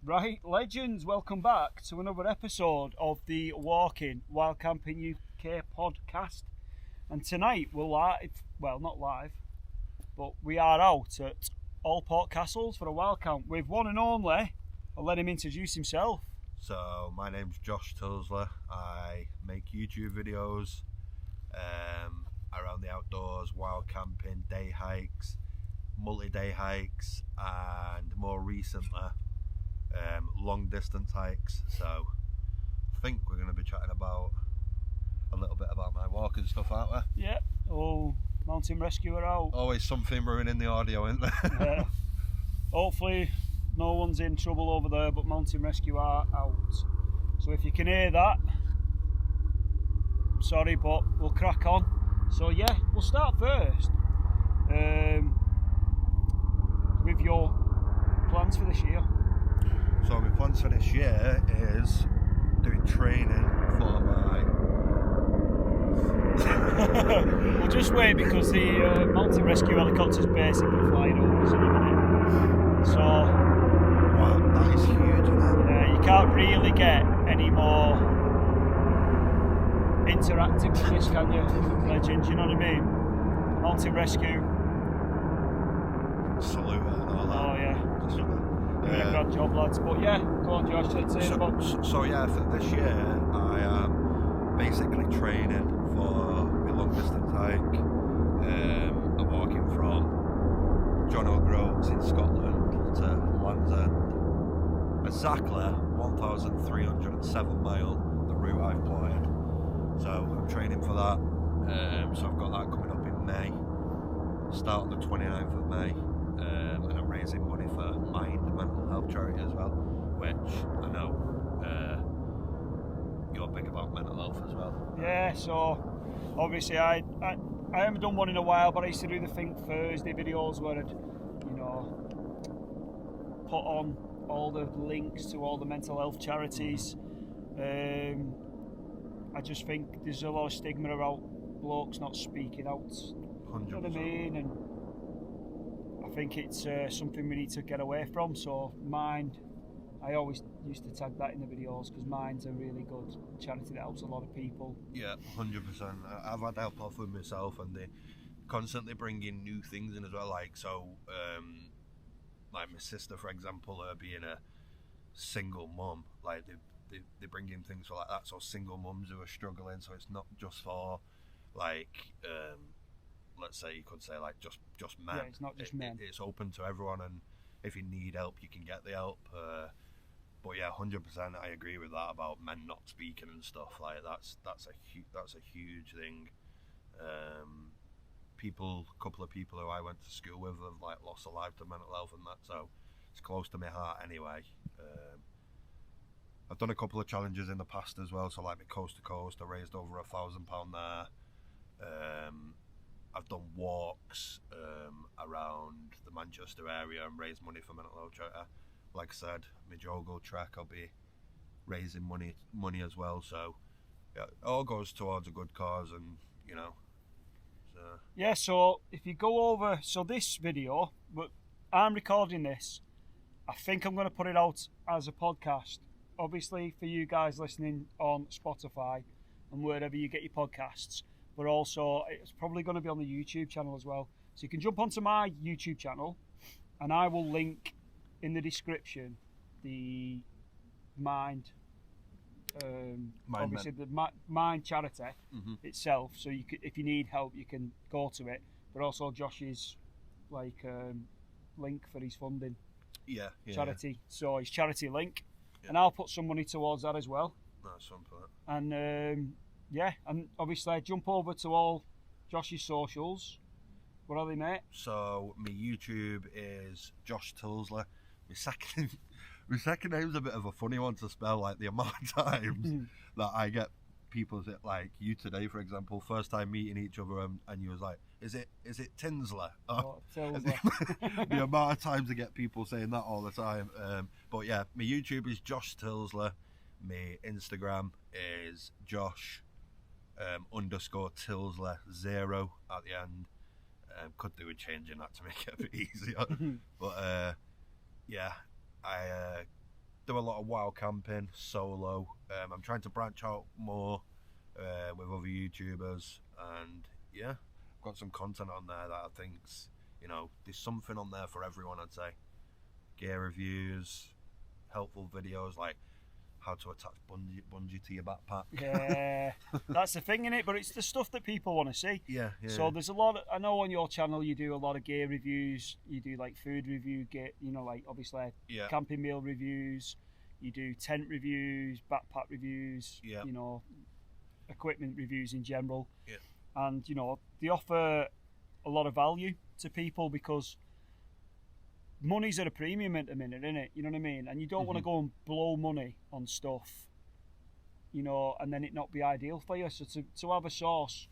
Right, legends, welcome back to another episode of the Walking While Camping UK podcast. And tonight we're live, well, not live, but we are out at Alport Castles for a wild camp with one and only. I'll let him introduce himself. So, my name's Josh Tyldesley. I make YouTube videos around the outdoors, wild camping, day hikes, multi-day hikes, and more recently, long distance hikes. So I think we're going to be chatting about a little bit about my walk and stuff, aren't we? Yeah. Oh, mountain rescuer out. Always something ruining the audio, isn't there? Yeah. Hopefully no one's in trouble over there, but mountain rescue are out. So if you can hear that, sorry, but we'll crack on. So yeah, we'll start first with your plans for this year. So my plans for this year is doing training for my... We'll just wait because the mountain rescue helicopter's basically flying over us in a minute. So Wow, that is huge, isn't it? you can't really get any more interactive with this, can you, legend? You know what I mean? Mountain rescue. Salute and all that. Oh yeah. Doing a great job, lads. But yeah, go on, Josh. Let's say about. So yeah, for this year I am basically training for a long distance hike. I'm walking from John O'Groats in Scotland to Land's End. Exactly 1,307 mile, the route I've plotted. So I'm training for that. So I've got that coming up in May. Start on the 29th of May. And I'm raising money for Mind mental health charity as well, which I know you're big about mental health as well. Yeah, so obviously I haven't done one in a while, but I used to do the Think Thursday videos where I'd, put on all the links to all the mental health charities. I just think there's a lot of stigma about blokes not speaking out. 100%. You know what I mean? And I think it's something we need to get away from. So Mind, I always used to tag that in the videos because Mind's a really good charity that helps a lot of people. Yeah, 100%. I've had help off with myself, and they constantly bring in new things in as well. Like like my sister, for example, her being a single mum, like they bring in things for like that. So single mums who are struggling. So it's not just for like. Let's say you could say like just men. Yeah, it's not just men. It's open to everyone, and if you need help, you can get the help. But yeah, 100%, I agree with that about men not speaking and stuff. Like that's a huge thing. Couple of people who I went to school with have like lost their life to mental health and that, so it's close to my heart anyway. I've done a couple of challenges in the past as well. So like my coast to coast, I raised over £1,000 there. I've done walks around the Manchester area and raised money for mental health charity. Like I said, my Jogo trek, I'll be raising money as well. So yeah, it all goes towards a good cause, and So. Yeah, so if you go over, so this video, but I'm recording this. I think I'm going to put it out as a podcast. Obviously, for you guys listening on Spotify and wherever you get your podcasts. But also, it's probably going to be on the YouTube channel as well. So you can jump onto my YouTube channel, and I will link in the description the Mind, obviously the Mind charity itself. So you could, if you need help, you can go to it. But also Josh's link for his funding. Yeah. Charity. So his charity link, and I'll put some money towards that as well. Nice one for that. And yeah, and obviously I jump over to all Josh's socials. What are they, mate? So my YouTube is Josh Tyldesley. My second name's a bit of a funny one to spell. Like the amount of times that I get people that, like you today, for example, first time meeting each other, and you was like, "Is it Tinsley?" Tyldesley. The amount of times I get people saying that all the time. But yeah, my YouTube is Josh Tyldesley. My Instagram is Josh _ Tyldesley 0 at the end. Could do with changing that to make it a bit easier. But yeah, I do a lot of wild camping solo. I'm trying to branch out more with other YouTubers, and yeah, I've got some content on there that I think's, you know, there's something on there for everyone. I'd say gear reviews, helpful videos like how to attach bungee to your backpack. Yeah, that's the thing, innit? But it's the stuff that people want to see. Yeah. So there's a lot. I know on your channel you do a lot of gear reviews. You do like food review, you know, like obviously camping meal reviews. You do tent reviews, backpack reviews. Yeah. You know, equipment reviews in general. Yeah. And you know they offer a lot of value to people because money's at a premium at the minute, isn't it? You know what I mean? And you don't want to go and blow money on stuff, you know, and then it not be ideal for you. So to have a source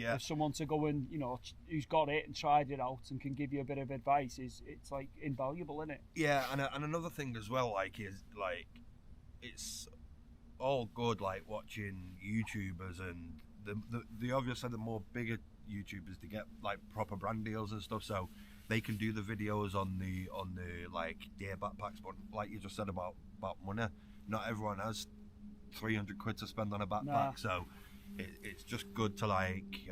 of someone to go and, you know, who's got it and tried it out and can give you a bit of advice it's like invaluable, isn't it? Yeah, and another thing as well, like, is like it's all good like watching YouTubers and the obviously the more bigger YouTubers to get like proper brand deals and stuff, so they can do the videos on the like gear backpacks. But like you just said about money, not everyone has 300 quid to spend on a backpack. So it's just good to like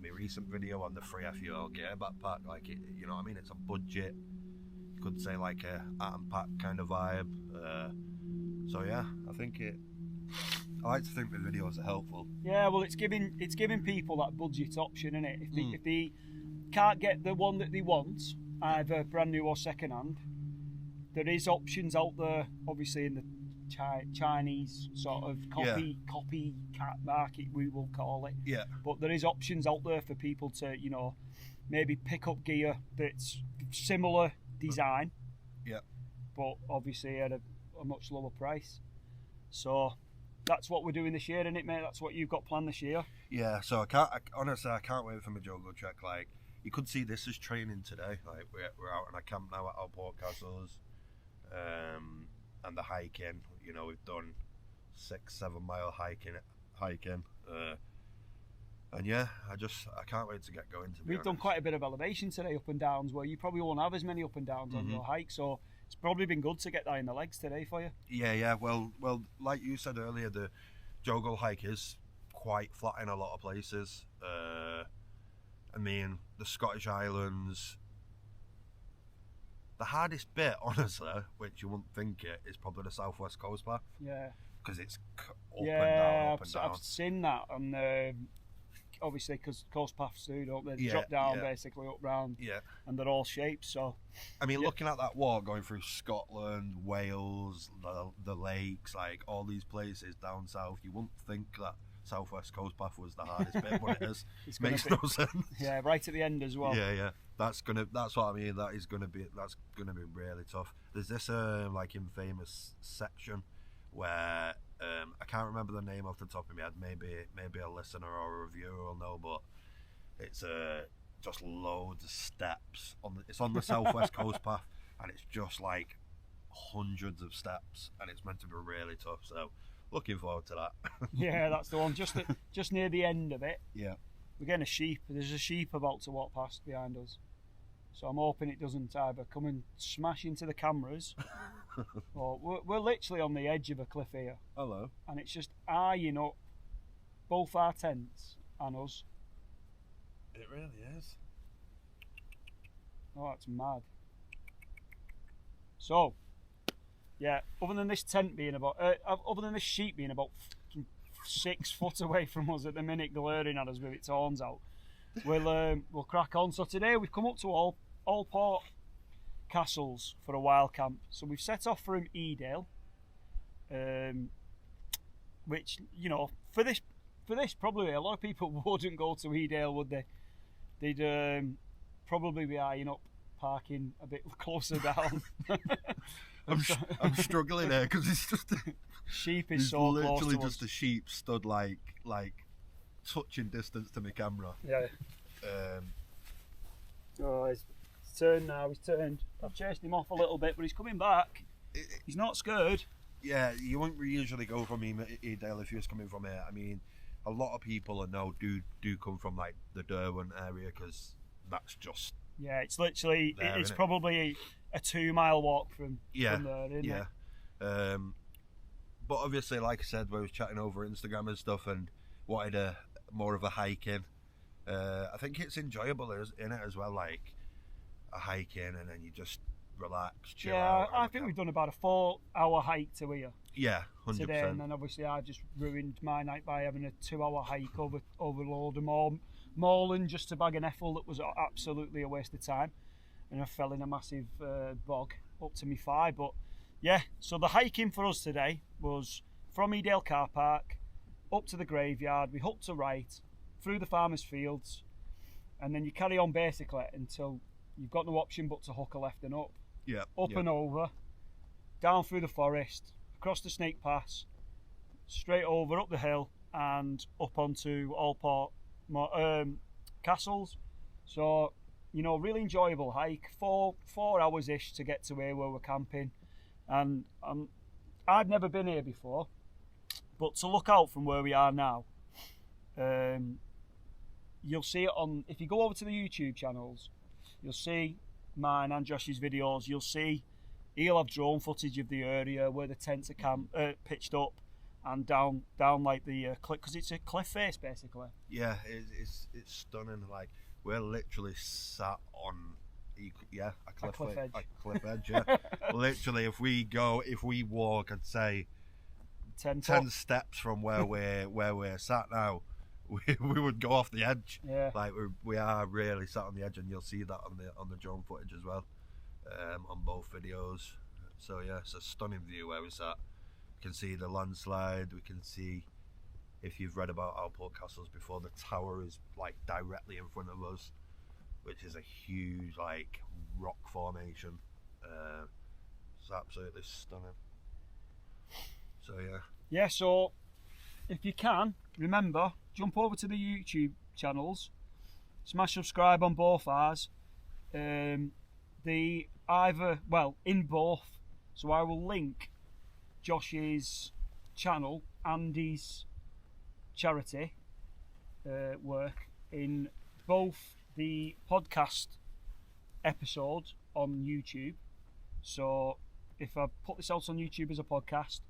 my recent video on the 3FUL gear backpack, like it, you know what I mean, it's a budget, you could say like a atom pack kind of vibe. So yeah, I like to think the videos are helpful. Yeah, well, it's giving people that budget option, isn't it? If they can't get the one that they want, either brand new or second hand, there is options out there, obviously in the Chinese sort of copycat market, we will call it. Yeah. But there is options out there for people to, you know, maybe pick up gear that's similar design. Yeah. But obviously at a much lower price. So that's what we're doing this year, isn't it, mate? That's what you've got planned this year. Yeah. So honestly, I can't wait for my jungle trek. Like, you could see this as training today. Like we're out on a camp now at Alport Castles, and the hiking. You know, we've done 6-7 mile hiking, and yeah, I can't wait to get going. We've done quite a bit of elevation today, up and downs, where you probably won't have as many up and downs on your hike. So it's probably been good to get that in the legs today for you. Yeah. Well, like you said earlier, the Jogle hike is quite flat in a lot of places. I mean, the Scottish Islands. The hardest bit, honestly, which you wouldn't think it, is probably the Southwest Coast Path. Yeah. Because it's up and down. I've seen that on obviously because coast paths do, don't they? They drop down basically up round. Yeah. And they're all shapes. So. I mean, looking at that walk going through Scotland, Wales, the lakes, like all these places down south, you wouldn't think that Southwest Coast Path was the hardest bit, but it is. It makes no sense. Yeah, right at the end as well. Yeah. That's what I mean. That's gonna be really tough. There's this like infamous section where I can't remember the name off the top of my head. Maybe a listener or a reviewer will know, but it's just loads of steps it's on the Southwest Coast Path, and it's just like hundreds of steps, and it's meant to be really tough. So looking forward to that. Yeah, that's the one. Just near the end of it. Yeah. We're getting a sheep. There's a sheep about to walk past behind us. So I'm hoping it doesn't either come and smash into the cameras. Or we're literally on the edge of a cliff here. Hello. And it's just eyeing up both our tents and us. It really is. Oh, that's mad. So, yeah, other than this tent being other than this sheep being about 6 foot away from us at the minute, glaring at us with its horns out, we'll crack on. So today we've come up to Alport Castles for a wild camp. So we've set off from Edale, which, you know, for this probably a lot of people wouldn't go to Edale, would they? They'd probably be eyeing up parking a bit closer down. I'm struggling here because it's just sheep is so close to us. Literally just a sheep stood like touching distance to my camera. Yeah. Oh, he's turned now. He's turned. I've chased him off a little bit, but he's coming back. He's not scared. Yeah, you wouldn't usually go from Edale if you was coming from here. I mean, a lot of people I know do come from like the Derwent area, because that's just. Yeah, it's literally. There, it's probably a 2 mile walk from there, isn't it? But obviously, like I said, we was chatting over Instagram and stuff, and wanted more of a hike in. I think it's enjoyable in it as well, like a hike in, and then you just relax, chill out. I think we've done about a 4-hour hike to here. Yeah, 100%. Today, and then obviously I just ruined my night by having a 2-hour hike over Load of moorland just to bag an effle that was absolutely a waste of time, and I fell in a massive bog up to my thigh. But yeah, so the hiking for us today was from Edale car park up to the graveyard. We hooked to right through the farmers' fields, and then you carry on basically until you've got no option but to hook a left and up. Yeah. And over, down through the forest, across the Snake Pass, straight over up the hill and up onto Alport Castles. So, really enjoyable hike. 4 hours ish to get to here where we're camping, and I'd never been here before, but to look out from where we are now, you'll see it on. If you go over to the YouTube channels, you'll see mine and Josh's videos. You'll see he'll have drone footage of the area where the tents are pitched up, and down like the cliff, because it's a cliff face basically. Yeah, it's stunning. Like, we're literally sat on a cliff edge. Yeah. Literally, if we walk, I'd say 10 steps from where we're sat now, we would go off the edge. Yeah. Like, we are really sat on the edge, and you'll see that on the drone footage as well, on both videos. So yeah, it's a stunning view where we're sat. We can see the landslide. We can see, if you've read about Alport Castles before, the tower is like directly in front of us, which is a huge like rock formation. It's absolutely stunning. So yeah. So if you can, remember, jump over to the YouTube channels, smash subscribe on both ours. In both. So I will link Josh's channel and his charity work in both the podcast episode on YouTube. So if I put this out on YouTube as a podcast,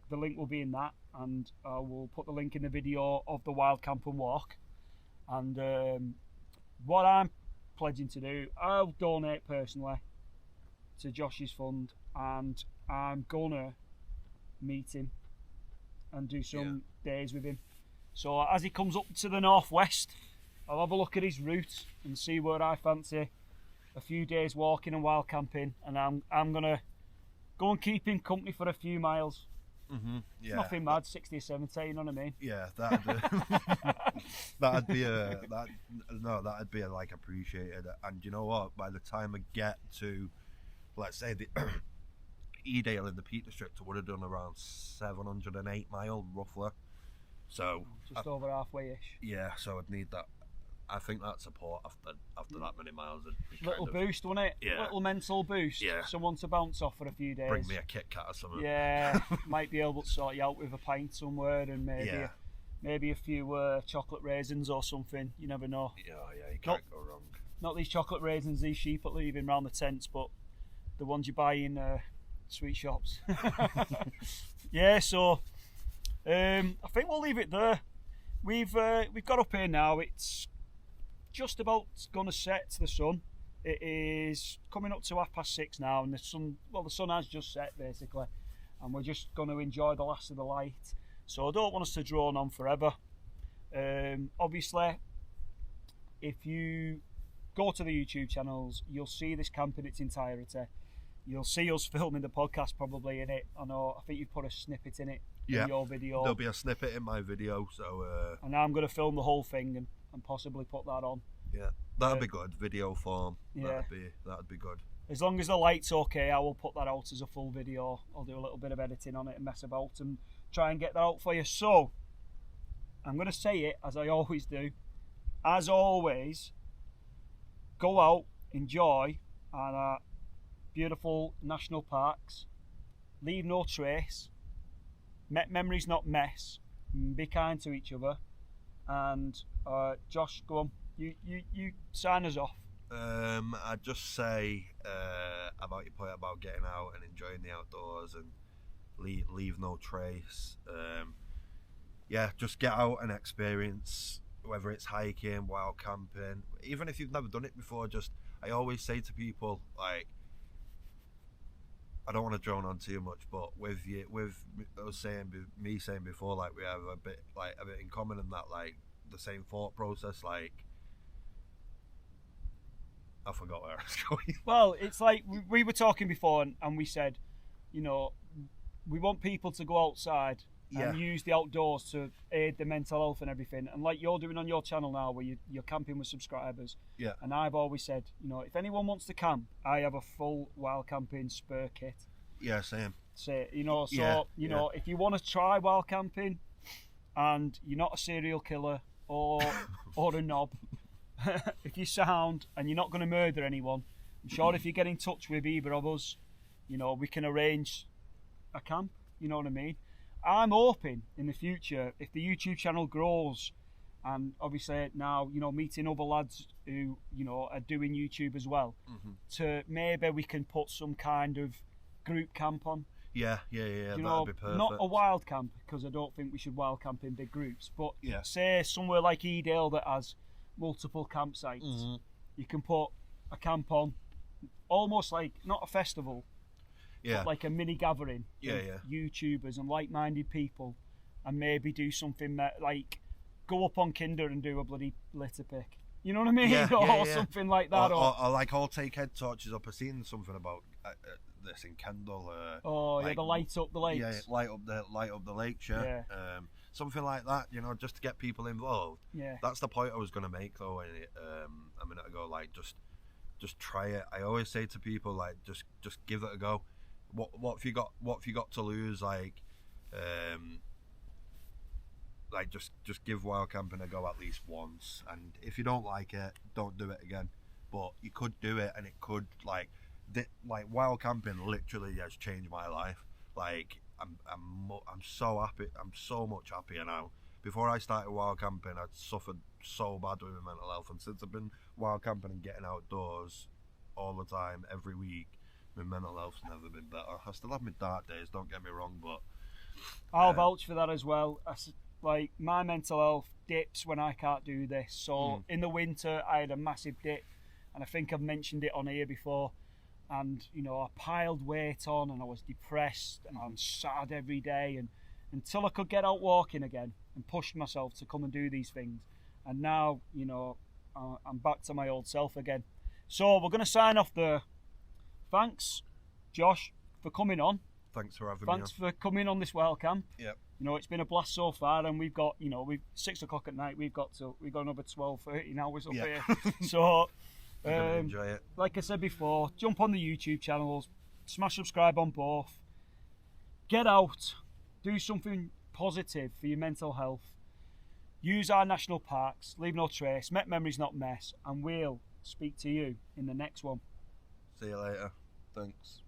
the link will be in that, and I will put the link in the video of the wild camp and walk. And what I'm pledging to do, I'll donate personally to Josh's fund, and I'm gonna meet him and do some days with him. So as he comes up to the northwest, I'll have a look at his route and see where I fancy a few days walking and wild camping, and I'm gonna go and keep him company for a few miles. Mm-hmm. Yeah. Nothing mad, 60 or 70, you know what I mean? Yeah, that'd be like appreciated. And you know what? By the time I get to, let's say, the Edale in the Peak District, I would have done around 708 miles roughly. So just over halfway-ish. Yeah, so I'd need that. I think that support after that many miles. Little boost, wouldn't it? Yeah. Little mental boost. Yeah. Someone to bounce off for a few days. Bring me a Kit Kat or something. Yeah, might be able to sort you out with a pint somewhere, and maybe a few chocolate raisins or something. You never know. Yeah, you can't go wrong. Not these chocolate raisins these sheep are leaving round the tents, but the ones you buy in sweet shops. Yeah, so I think we'll leave it there. We've got up here now. It's just about going to set the sun. It is coming up to 6:30 now, and the sun has just set basically, and we're just going to enjoy the last of the light. So I don't want us to drone on forever. Obviously, if you go to the YouTube channels, you'll see this camp in its entirety. You'll see us filming the podcast probably in it. I think you've put a snippet in it in your video. There'll be a snippet in my video. So and I'm going to film the whole thing and possibly put that on. Yeah, that'd be good. Video form. Yeah. That'd be good. As long as the light's okay, I will put that out as a full video. I'll do a little bit of editing on it and mess about and try and get that out for you. So I'm going to say it as I always do. As always, go out, enjoy our beautiful national parks. Leave no trace. Memories not mess. Be kind to each other. And Josh, go on. You sign us off. I'd just say about your point about getting out and enjoying the outdoors and leave no trace. Yeah, just get out and experience, whether it's hiking, wild camping, even if you've never done it before. I always say to people, like, I don't want to drone on too much, but with me saying before, like, we have a bit in common in that, like, the same thought process. Like, I forgot where I was going. Well, it's like we were talking before, and we said, you know, we want people to go outside and use the outdoors to aid their mental health and everything. And like you're doing on your channel now, where you're camping with subscribers. Yeah. And I've always said, you know, if anyone wants to camp, I have a full wild camping spur kit. Yeah, same. So, you know, if you want to try wild camping, and you're not a serial killer or a knob, if you're sound and you're not going to murder anyone, I'm sure if you get in touch with either of us, you know, we can arrange a camp. You know what I mean? I'm hoping in the future, if the YouTube channel grows, and obviously now, you know, meeting other lads who, you know, are doing YouTube as well, to maybe we can put some kind of group camp on. Yeah, You know, that'd be perfect. not a wild camp, because I don't think we should wild camp in big groups, but Yeah. say somewhere like Edale that has multiple campsites, you can put a camp on, almost like, not a festival, but like a mini gathering of YouTubers and like-minded people, and maybe do something that, like, go up on Kinder and do a bloody litter pick. You know what I mean? Or something like that. Or like, all take head torches up. I've seen something about this in Kendal. The light up the lakes. Yeah, light up the lakes. Yeah. Something like that. You know, just to get people involved. Yeah. That's the point I was going to make, though. A minute ago, like, just try it. I always say to people, like, just give it a go. What have you got? What have you got to lose? Like, just give wild camping a go at least once, and if you don't like it, don't do it again. But you could do it, and it could, like wild camping literally has changed my life. Like, I'm so happy. I'm so much happier now. Before I started wild camping, I'd suffered so bad with my mental health, and since I've been wild camping and getting outdoors all the time, every week, my mental health's never been better. I still have my dark days, don't get me wrong, but I'll vouch for that as well. Like, my mental health dips when I can't do this. So in the winter, I had a massive dip, and I think I've mentioned it on here before. And, you know, I piled weight on, and I was depressed, and I'm sad every day, and until I could get out walking again and push myself to come and do these things. And now, you know, I'm back to my old self again. So we're going to sign off there. Thanks, Josh, for coming on. Thanks for having me on. Thanks for coming on this wild camp. Yep. You know, it's been a blast so far, and we've got, you know, 6 o'clock at night. We've got another 12, 13 hours up here. So, enjoy it. Like I said before, jump on the YouTube channels, smash subscribe on both. Get out, do something positive for your mental health. Use our national parks, leave no trace, make memories, not mess, and we'll speak to you in the next one. See you later. Thanks.